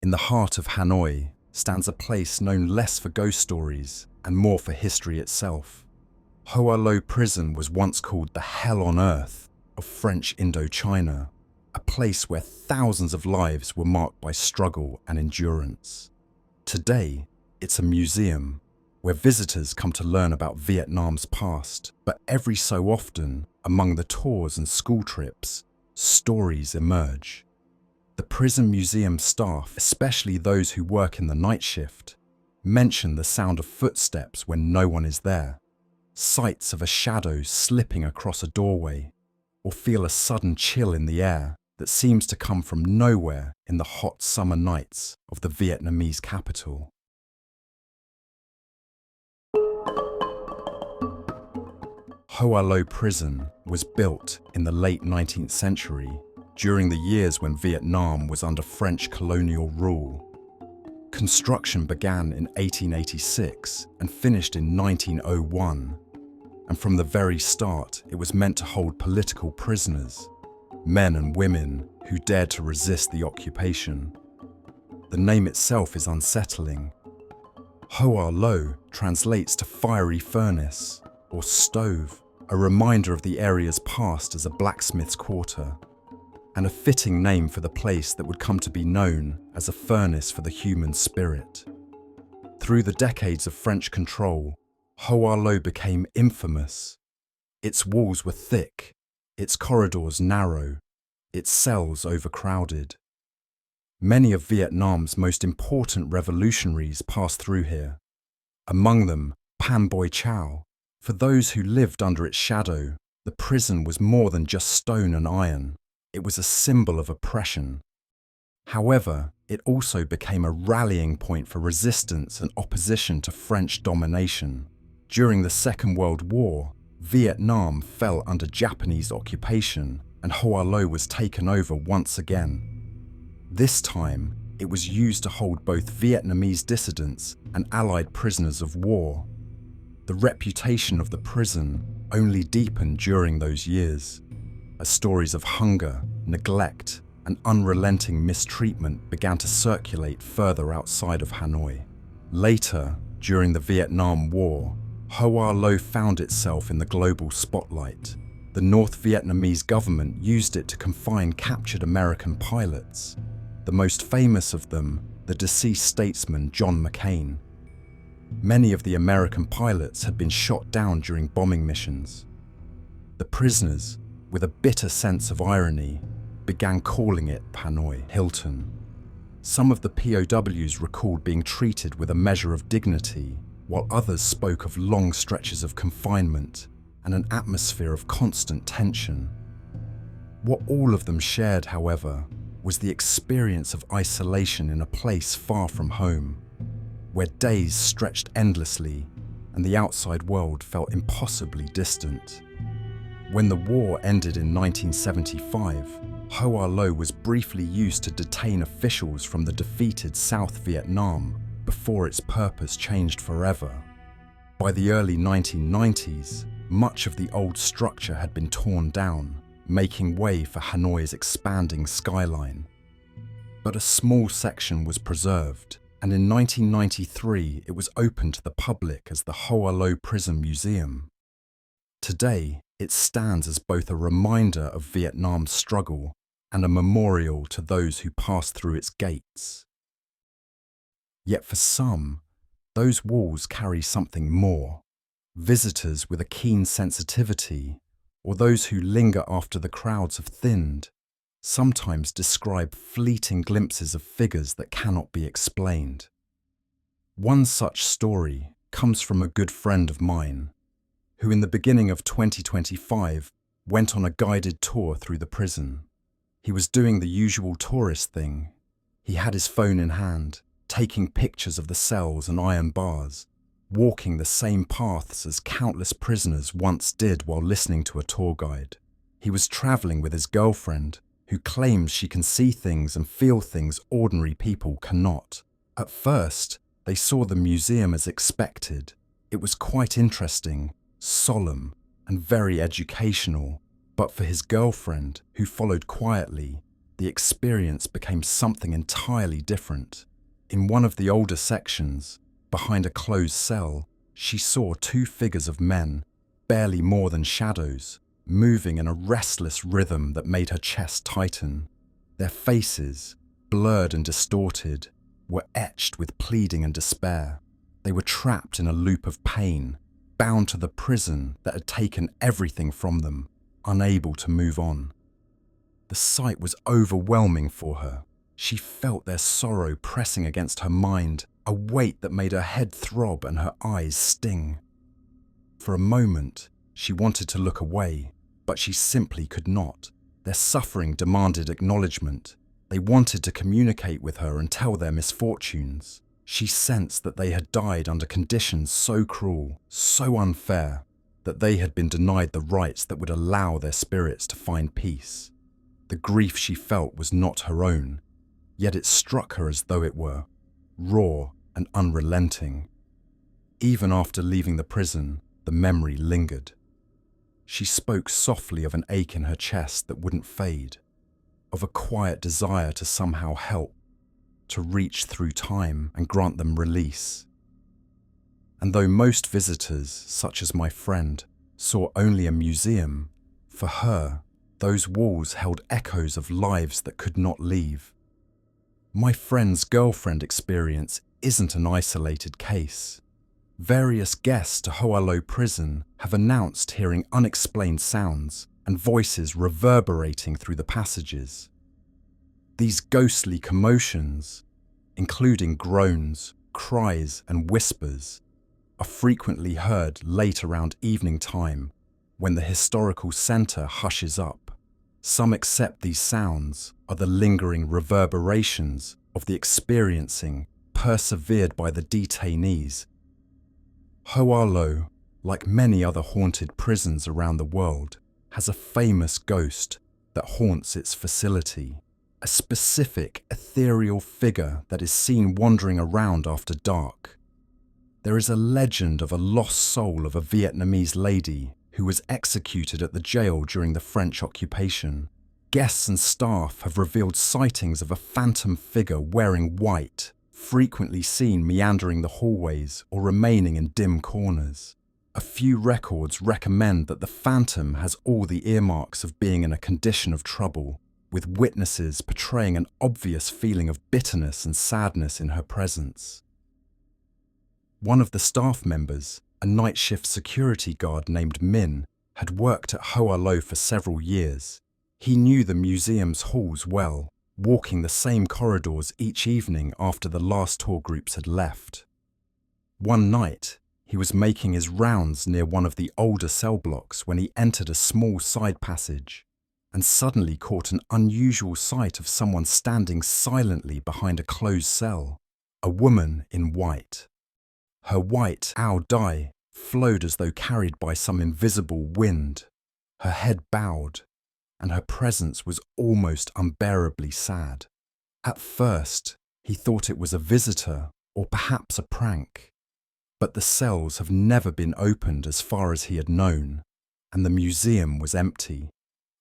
In the heart of Hanoi stands a place known less for ghost stories and more for history itself. Hoa Lo Prison was once called the Hell on Earth of French Indochina, a place where thousands of lives were marked by struggle and endurance. Today, it's a museum where visitors come to learn about Vietnam's past, but every so often, among the tours and school trips, stories emerge. The prison museum staff, especially those who work in the night shift, mention the sound of footsteps when no one is there, sights of a shadow slipping across a doorway, or feel a sudden chill in the air that seems to come from nowhere in the hot summer nights of the Vietnamese capital. Hoa Lo Prison was built in the late 19th century, during the years when Vietnam was under French colonial rule. Construction began in 1886 and finished in 1901, and from the very start it was meant to hold political prisoners, men and women who dared to resist the occupation. The name itself is unsettling. Hoa Lo translates to fiery furnace or stove, a reminder of the area's past as a blacksmith's quarter, and a fitting name for the place that would come to be known as a furnace for the human spirit. Through the decades of French control, Hoa Lo became infamous. Its walls were thick, its corridors narrow, its cells overcrowded. Many of Vietnam's most important revolutionaries passed through here. Among them, Phan Boi Chau. For those who lived under its shadow, the prison was more than just stone and iron. It was a symbol of oppression. However, it also became a rallying point for resistance and opposition to French domination. During the Second World War, Vietnam fell under Japanese occupation and Hoa Lo was taken over once again. This time, it was used to hold both Vietnamese dissidents and Allied prisoners of war. The reputation of the prison only deepened during those years, as stories of hunger, neglect, and unrelenting mistreatment began to circulate further outside of Hanoi. Later, during the Vietnam War, Hoa Lo found itself in the global spotlight. The North Vietnamese government used it to confine captured American pilots, the most famous of them, the deceased statesman John McCain. Many of the American pilots had been shot down during bombing missions. The prisoners, with a bitter sense of irony, began calling it Hanoi Hilton. Some of the POWs recalled being treated with a measure of dignity, while others spoke of long stretches of confinement and an atmosphere of constant tension. What all of them shared, however, was the experience of isolation in a place far from home, where days stretched endlessly and the outside world felt impossibly distant. When the war ended in 1975, Hoa Lo was briefly used to detain officials from the defeated South Vietnam before its purpose changed forever. By the early 1990s, much of the old structure had been torn down, making way for Hanoi's expanding skyline. But a small section was preserved, and in 1993 it was opened to the public as the Hoa Lo Prison Museum. Today, it stands as both a reminder of Vietnam's struggle and a memorial to those who passed through its gates. Yet for some, those walls carry something more. Visitors with a keen sensitivity, or those who linger after the crowds have thinned, sometimes describe fleeting glimpses of figures that cannot be explained. One such story comes from a good friend of mine, who in the beginning of 2025 went on a guided tour through the prison. He was doing the usual tourist thing. He had his phone in hand, taking pictures of the cells and iron bars, walking the same paths as countless prisoners once did while listening to a tour guide. He was traveling with his girlfriend, who claims she can see things and feel things ordinary people cannot. At first, they saw the museum as expected. It was quite interesting, solemn, and very educational. But for his girlfriend, who followed quietly, the experience became something entirely different. In one of the older sections, behind a closed cell, she saw two figures of men, barely more than shadows, moving in a restless rhythm that made her chest tighten. Their faces, blurred and distorted, were etched with pleading and despair. They were trapped in a loop of pain, bound to the prison that had taken everything from them, unable to move on. The sight was overwhelming for her. She felt their sorrow pressing against her mind, a weight that made her head throb and her eyes sting. For a moment, she wanted to look away, but she simply could not. Their suffering demanded acknowledgement. They wanted to communicate with her and tell their misfortunes. She sensed that they had died under conditions so cruel, so unfair, that they had been denied the rights that would allow their spirits to find peace. The grief she felt was not her own, yet it struck her as though it were, raw and unrelenting. Even after leaving the prison, the memory lingered. She spoke softly of an ache in her chest that wouldn't fade, of a quiet desire to somehow help, to reach through time and grant them release. And though most visitors, such as my friend, saw only a museum, for her, those walls held echoes of lives that could not leave. My friend's girlfriend experience isn't an isolated case. Various guests to Hoa Lo Prison have announced hearing unexplained sounds and voices reverberating through the passages. These ghostly commotions, including groans, cries, and whispers, are frequently heard late around evening time when the historical centre hushes up. Some accept these sounds are the lingering reverberations of the experiencing persevered by the detainees. Hoa Lo, like many other haunted prisons around the world, has a famous ghost that haunts its facility, a specific ethereal figure that is seen wandering around after dark. There is a legend of a lost soul of a Vietnamese lady who was executed at the jail during the French occupation. Guests and staff have revealed sightings of a phantom figure wearing white, frequently seen meandering the hallways or remaining in dim corners. A few records recommend that the phantom has all the earmarks of being in a condition of trouble, with witnesses portraying an obvious feeling of bitterness and sadness in her presence. One of the staff members, a night shift security guard named Min, had worked at Hoa Lo for several years. He knew the museum's halls well, walking the same corridors each evening after the last tour groups had left. One night, he was making his rounds near one of the older cell blocks when he entered a small side passage and suddenly caught an unusual sight of someone standing silently behind a closed cell, a woman in white. Her white ao dai flowed as though carried by some invisible wind. Her head bowed, and her presence was almost unbearably sad. At first, he thought it was a visitor or perhaps a prank. But the cells have never been opened as far as he had known, and the museum was empty.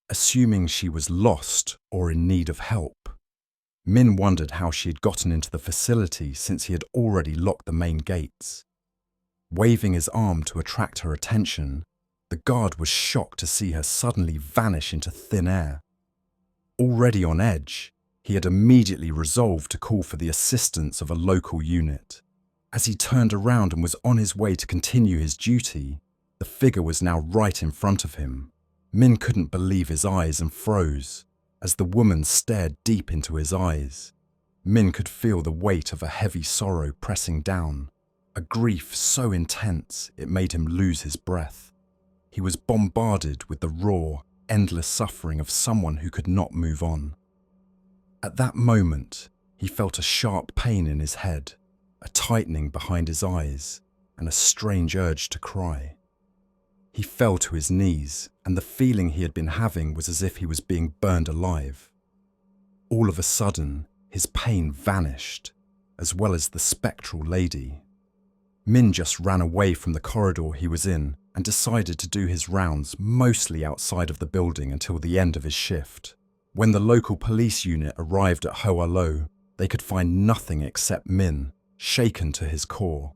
Assuming she was lost or in need of help, Min wondered how she had gotten into the facility since he had already locked the main gates. Waving his arm to attract her attention, the guard was shocked to see her suddenly vanish into thin air. Already on edge, he had immediately resolved to call for the assistance of a local unit. As he turned around and was on his way to continue his duty, the figure was now right in front of him. Min couldn't believe his eyes and froze as the woman stared deep into his eyes. Min could feel the weight of a heavy sorrow pressing down, a grief so intense it made him lose his breath. He was bombarded with the raw, endless suffering of someone who could not move on. At that moment, he felt a sharp pain in his head, a tightening behind his eyes, and a strange urge to cry. He fell to his knees, and the feeling he had been having was as if he was being burned alive. All of a sudden, his pain vanished, as well as the spectral lady. Min just ran away from the corridor he was in and decided to do his rounds mostly outside of the building until the end of his shift. When the local police unit arrived at Hoa Lo, they could find nothing except Min, shaken to his core.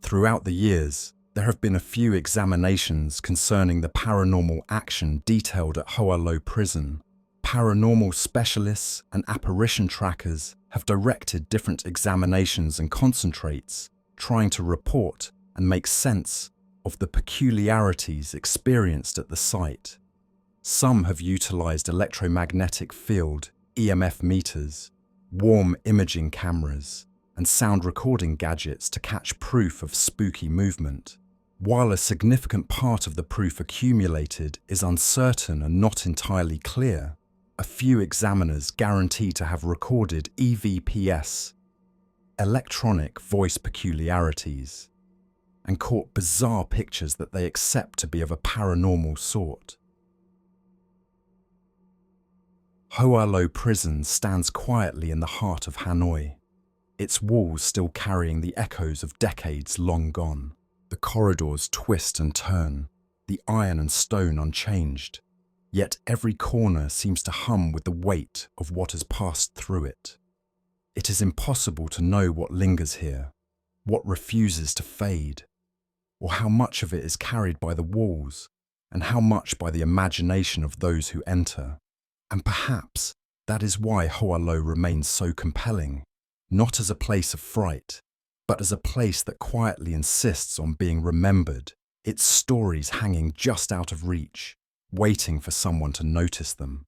Throughout the years, there have been a few examinations concerning the paranormal action detailed at Hoa Lo Prison. Paranormal specialists and apparition trackers have directed different examinations and concentrates, trying to report and make sense of the peculiarities experienced at the site. Some have utilized electromagnetic field, EMF meters, warm imaging cameras, and sound recording gadgets to catch proof of spooky movement. While a significant part of the proof accumulated is uncertain and not entirely clear, a few examiners guarantee to have recorded EVPs, electronic voice peculiarities, and caught bizarre pictures that they accept to be of a paranormal sort. Hoa Lo Prison stands quietly in the heart of Hanoi, its walls still carrying the echoes of decades long gone. The corridors twist and turn, the iron and stone unchanged, yet every corner seems to hum with the weight of what has passed through it. It is impossible to know what lingers here, what refuses to fade, or how much of it is carried by the walls and how much by the imagination of those who enter. And perhaps that is why Hoa Lo remains so compelling, not as a place of fright, but as a place that quietly insists on being remembered, its stories hanging just out of reach, waiting for someone to notice them.